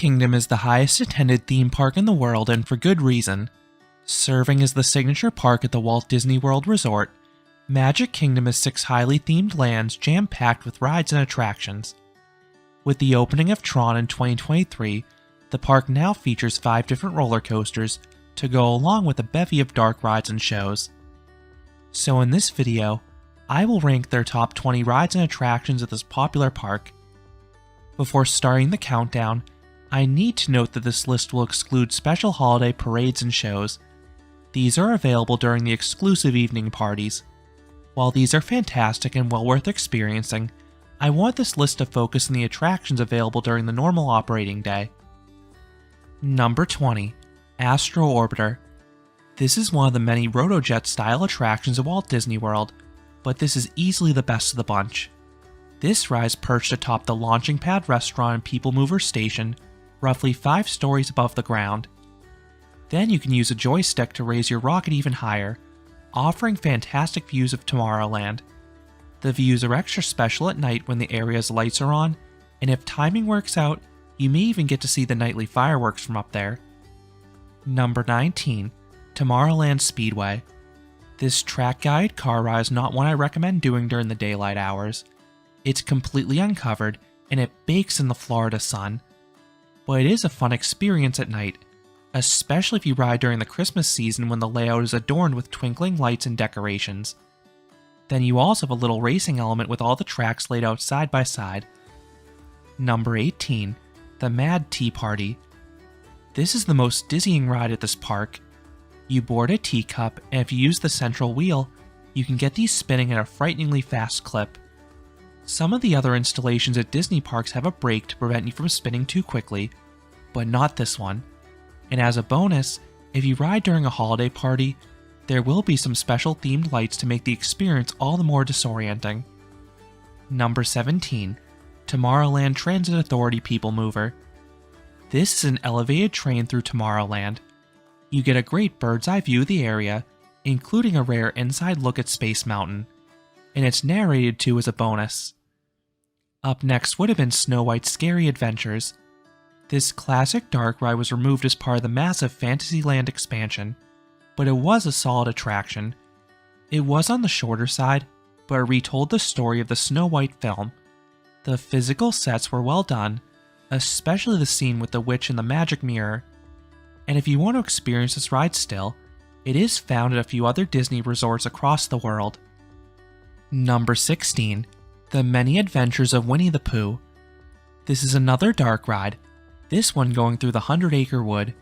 Kingdom is the highest attended theme park in the world, and for good reason. Serving as the signature park at the Walt Disney World Resort, Magic Kingdom is 6 highly themed lands jam-packed with rides and attractions. With the opening of Tron in 2023, the park now features 5 different roller coasters to go along with a bevy of dark rides and shows. So in this video, I will rank their top 20 rides and attractions at this popular park. Before starting the countdown, I need to note that this list will exclude special holiday parades and shows. These are available during the exclusive evening parties. While these are fantastic and well worth experiencing, I want this list to focus on the attractions available during the normal operating day. Number 20. Astro Orbiter. This is one of the many Rotojet style attractions at Walt Disney World, but this is easily the best of the bunch. This ride is perched atop the Launching Pad Restaurant and People Mover Station, roughly 5 stories above the ground. Then you can use a joystick to raise your rocket even higher, offering fantastic views of Tomorrowland. The views are extra special at night when the area's lights are on, and if timing works out, you may even get to see the nightly fireworks from up there. Number 19. Tomorrowland Speedway. This track-guided car ride is not one I recommend doing during the daylight hours. It's completely uncovered, and it bakes in the Florida sun. But it is a fun experience at night, especially if you ride during the Christmas season when the layout is adorned with twinkling lights and decorations. Then you also have a little racing element with all the tracks laid out side by side. Number 18. The Mad Tea Party. This is the most dizzying ride at this park. You board a teacup, and if you use the central wheel, you can get these spinning at a frighteningly fast clip. Some of the other installations at Disney parks have a brake to prevent you from spinning too quickly, but not this one. And as a bonus, if you ride during a holiday party, there will be some special themed lights to make the experience all the more disorienting. Number 17. Tomorrowland Transit Authority People Mover. This is an elevated train through Tomorrowland. You get a great bird's eye view of the area, including a rare inside look at Space Mountain, and it's narrated too as a bonus. Up next would have been Snow White's Scary Adventures. This classic dark ride was removed as part of the massive Fantasyland expansion, but it was a solid attraction. It was on the shorter side, but it retold the story of the Snow White film. The physical sets were well done, especially the scene with the witch and the magic mirror. And if you want to experience this ride still, it is found at a few other Disney resorts across the world. Number 16. The Many Adventures of Winnie the Pooh. This is another dark ride, this one going through the 100-acre wood.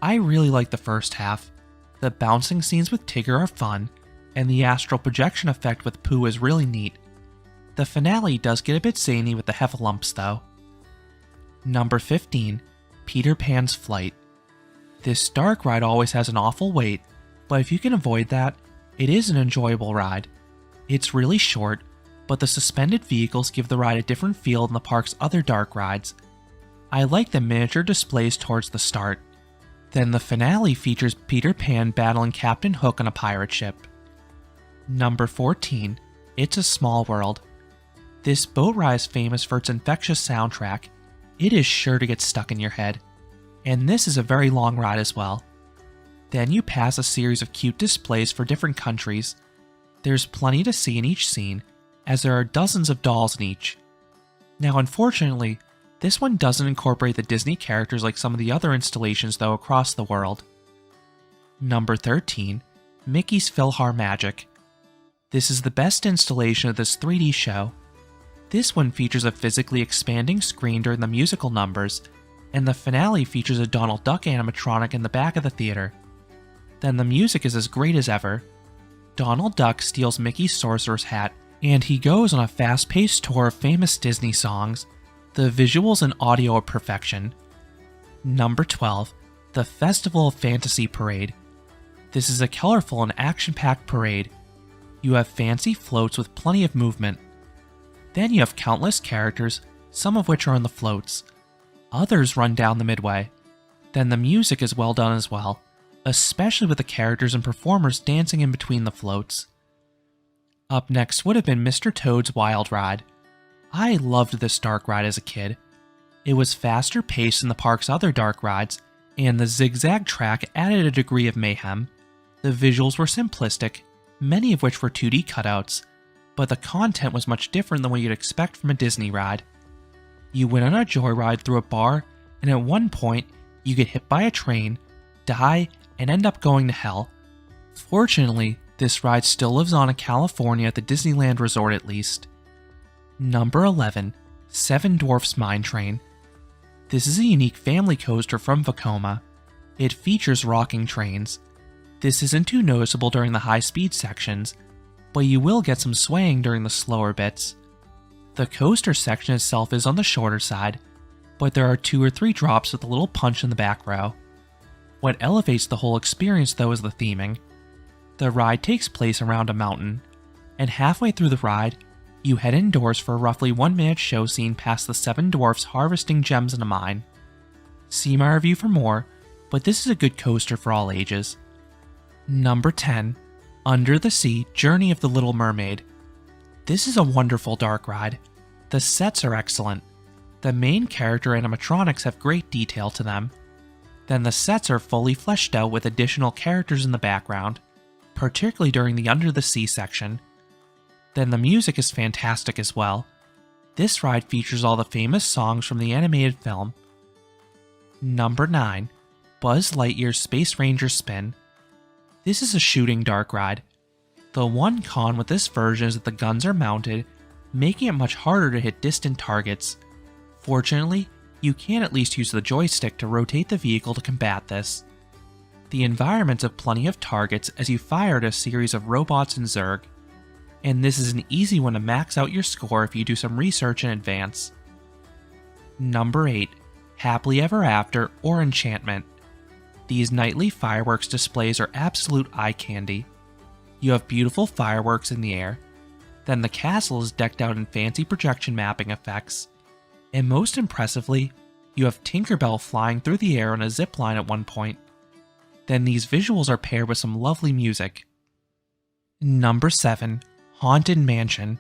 I really like the first half. The bouncing scenes with Tigger are fun, and the astral projection effect with Pooh is really neat. The finale does get a bit zany with the heffalumps though. Number 15. Peter Pan's Flight. This dark ride always has an awful wait, but if you can avoid that, it is an enjoyable ride. It's really short, but the suspended vehicles give the ride a different feel than the park's other dark rides. I like the miniature displays towards the start. Then the finale features Peter Pan battling Captain Hook on a pirate ship. Number 14. It's a Small World. This boat ride is famous for its infectious soundtrack. It is sure to get stuck in your head. And this is a very long ride as well. Then you pass a series of cute displays for different countries. There's plenty to see in each scene, as there are dozens of dolls in each. Now unfortunately, this one doesn't incorporate the Disney characters like some of the other installations though across the world. Number 13. Mickey's PhilharMagic. This is the best installation of this 3D show. This one features a physically expanding screen during the musical numbers, and the finale features a Donald Duck animatronic in the back of the theater. Then the music is as great as ever. Donald Duck steals Mickey's sorcerer's hat, and he goes on a fast-paced tour of famous Disney songs. The visuals and audio are perfection. Number 12. The Festival of Fantasy Parade. This is a colorful and action-packed parade. You have fancy floats with plenty of movement. Then you have countless characters, some of which are on the floats. Others run down the midway. Then the music is well done as well, especially with the characters and performers dancing in between the floats. Up next would have been Mr. Toad's Wild Ride. I loved this dark ride as a kid. It was faster paced than the park's other dark rides, and the zigzag track added a degree of mayhem. The visuals were simplistic, many of which were 2D cutouts, but the content was much different than what you'd expect from a Disney ride. You went on a joyride through a bar, and at one point, you get hit by a train, die, and end up going to hell. Fortunately, this ride still lives on in California at the Disneyland Resort at least. Number 11. Seven Dwarfs Mine Train. This is a unique family coaster from Vekoma. It features rocking trains. This isn't too noticeable during the high-speed sections, but you will get some swaying during the slower bits. The coaster section itself is on the shorter side, but there are 2 or 3 drops with a little punch in the back row. What elevates the whole experience though is the theming. The ride takes place around a mountain, and halfway through the ride, you head indoors for a roughly 1-minute show scene past the 7 dwarfs harvesting gems in a mine. See my review for more, but this is a good coaster for all ages. Number 10. Under the Sea Journey of the Little Mermaid. This is a wonderful dark ride. The sets are excellent. The main character animatronics have great detail to them. Then the sets are fully fleshed out with additional characters in the background, particularly during the Under the Sea section. Then the music is fantastic as well. This ride features all the famous songs from the animated film. Number 9. Buzz Lightyear's Space Ranger Spin. This is a shooting dark ride. The one con with this version is that the guns are mounted, making it much harder to hit distant targets. Fortunately, you can at least use the joystick to rotate the vehicle to combat this. The environments have plenty of targets as you fire at a series of robots and Zurg, and this is an easy one to max out your score if you do some research in advance. Number 8. Happily Ever After or Enchantment. These nightly fireworks displays are absolute eye candy. You have beautiful fireworks in the air, then the castle is decked out in fancy projection mapping effects, and most impressively, you have Tinkerbell flying through the air on a zipline at one point. Then these visuals are paired with some lovely music. Number 7. Haunted Mansion.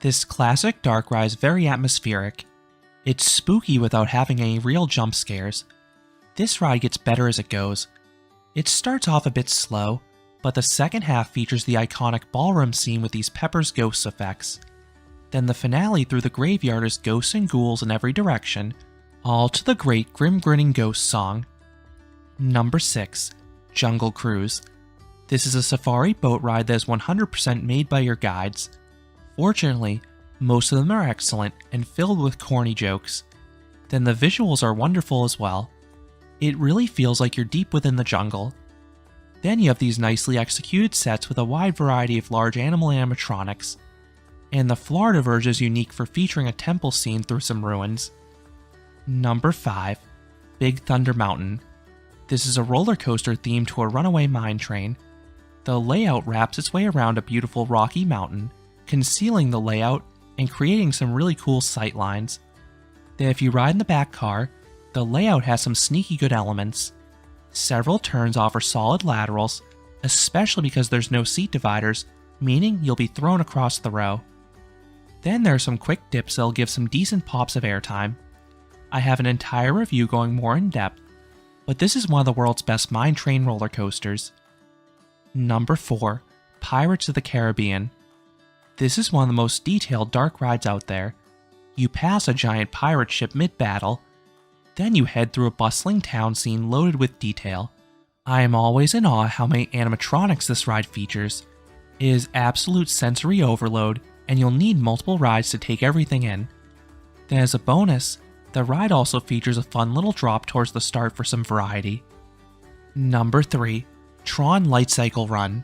This classic dark ride is very atmospheric. It's spooky without having any real jump scares. This ride gets better as it goes. It starts off a bit slow, but the second half features the iconic ballroom scene with these Pepper's Ghosts effects. Then the finale through the graveyard is ghosts and ghouls in every direction, all to the great Grim Grinning Ghost song. Number 6. Jungle Cruise. This is a safari boat ride that is 100% made by your guides. Fortunately, most of them are excellent and filled with corny jokes. Then the visuals are wonderful as well. It really feels like you're deep within the jungle. Then you have these nicely executed sets with a wide variety of large animal animatronics. And the Florida version is unique for featuring a temple scene through some ruins. Number 5. Big Thunder Mountain. This is a roller coaster themed to a runaway mine train. The layout wraps its way around a beautiful rocky mountain, concealing the layout and creating some really cool sight lines. Then if you ride in the back car, the layout has some sneaky good elements. Several turns offer solid laterals, especially because there's no seat dividers, meaning you'll be thrown across the row. Then there are some quick dips that'll give some decent pops of airtime. I have an entire review going more in depth, but this is one of the world's best mine train roller coasters. Number 4. Pirates of the Caribbean. This is one of the most detailed dark rides out there. You pass a giant pirate ship mid-battle, then you head through a bustling town scene loaded with detail. I am always in awe how many animatronics this ride features. It is absolute sensory overload, and you'll need multiple rides to take everything in. Then as a bonus, the ride also features a fun little drop towards the start for some variety. Number 3. Tron Lightcycle Run.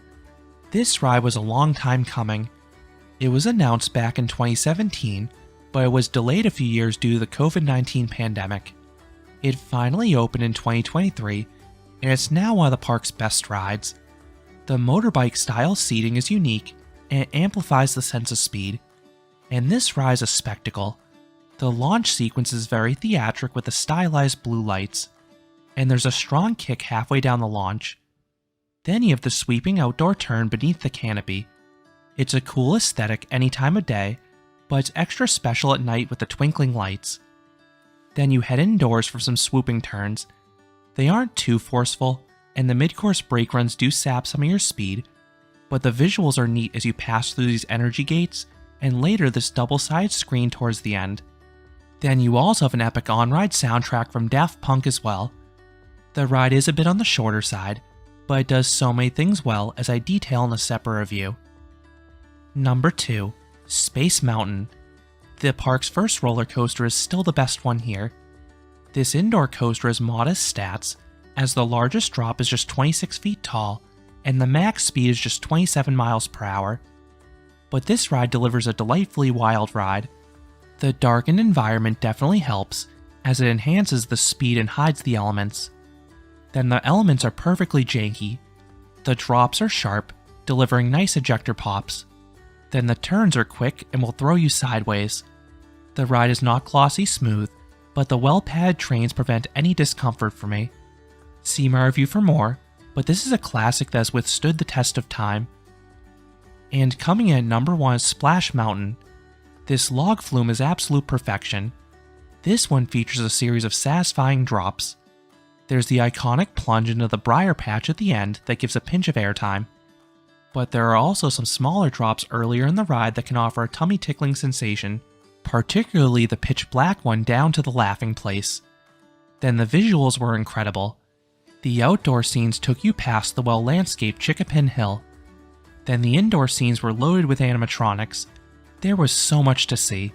This ride was a long time coming. It was announced back in 2017, but it was delayed a few years due to the COVID-19 pandemic. It finally opened in 2023, and it's now one of the park's best rides. The motorbike-style seating is unique, and it amplifies the sense of speed. And this ride is a spectacle. The launch sequence is very theatric with the stylized blue lights, and there's a strong kick halfway down the launch. Then you have the sweeping outdoor turn beneath the canopy. It's a cool aesthetic any time of day, but it's extra special at night with the twinkling lights. Then you head indoors for some swooping turns. They aren't too forceful, and the mid-course brake runs do sap some of your speed, but the visuals are neat as you pass through these energy gates, and later this double-sided screen towards the end. Then you also have an epic on-ride soundtrack from Daft Punk as well. The ride is a bit on the shorter side, but it does so many things well as I detail in a separate review. Number 2. Space Mountain. The park's first roller coaster is still the best one here. This indoor coaster has modest stats, as the largest drop is just 26 feet tall, and the max speed is just 27 miles per hour. But this ride delivers a delightfully wild ride. The darkened environment definitely helps, as it enhances the speed and hides the elements. Then the elements are perfectly janky. The drops are sharp, delivering nice ejector pops. Then the turns are quick and will throw you sideways. The ride is not glossy smooth, but the well-padded trains prevent any discomfort for me. See my review for more, but this is a classic that has withstood the test of time. And coming in at number 1 is Splash Mountain. This log flume is absolute perfection. This one features a series of satisfying drops. There's the iconic plunge into the briar patch at the end that gives a pinch of airtime. But there are also some smaller drops earlier in the ride that can offer a tummy-tickling sensation, particularly the pitch black one down to the laughing place. Then the visuals were incredible. The outdoor scenes took you past the well-landscaped Chickapin Hill. Then the indoor scenes were loaded with animatronics. There was so much to see,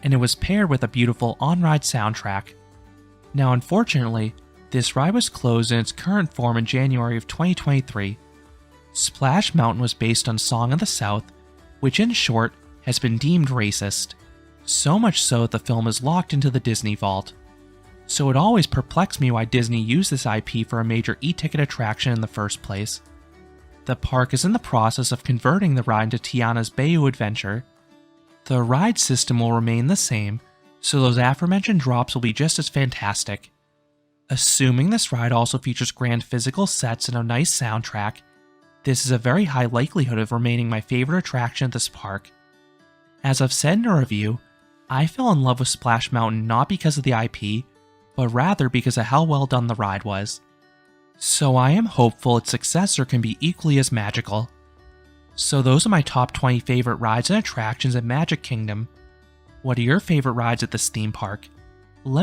and it was paired with a beautiful on-ride soundtrack. Now unfortunately, this ride was closed in its current form in January of 2023. Splash Mountain was based on Song of the South, which in short has been deemed racist. So much so that the film is locked into the Disney vault. So it always perplexed me why Disney used this IP for a major e-ticket attraction in the first place. The park is in the process of converting the ride into Tiana's Bayou Adventure. The ride system will remain the same, so those aforementioned drops will be just as fantastic. Assuming this ride also features grand physical sets and a nice soundtrack, this is a very high likelihood of remaining my favorite attraction at this park. As I've said in a review, I fell in love with Splash Mountain not because of the IP, but rather because of how well done the ride was. So I am hopeful its successor can be equally as magical. So those are my top 20 favorite rides and attractions at Magic Kingdom. What are your favorite rides at this theme park?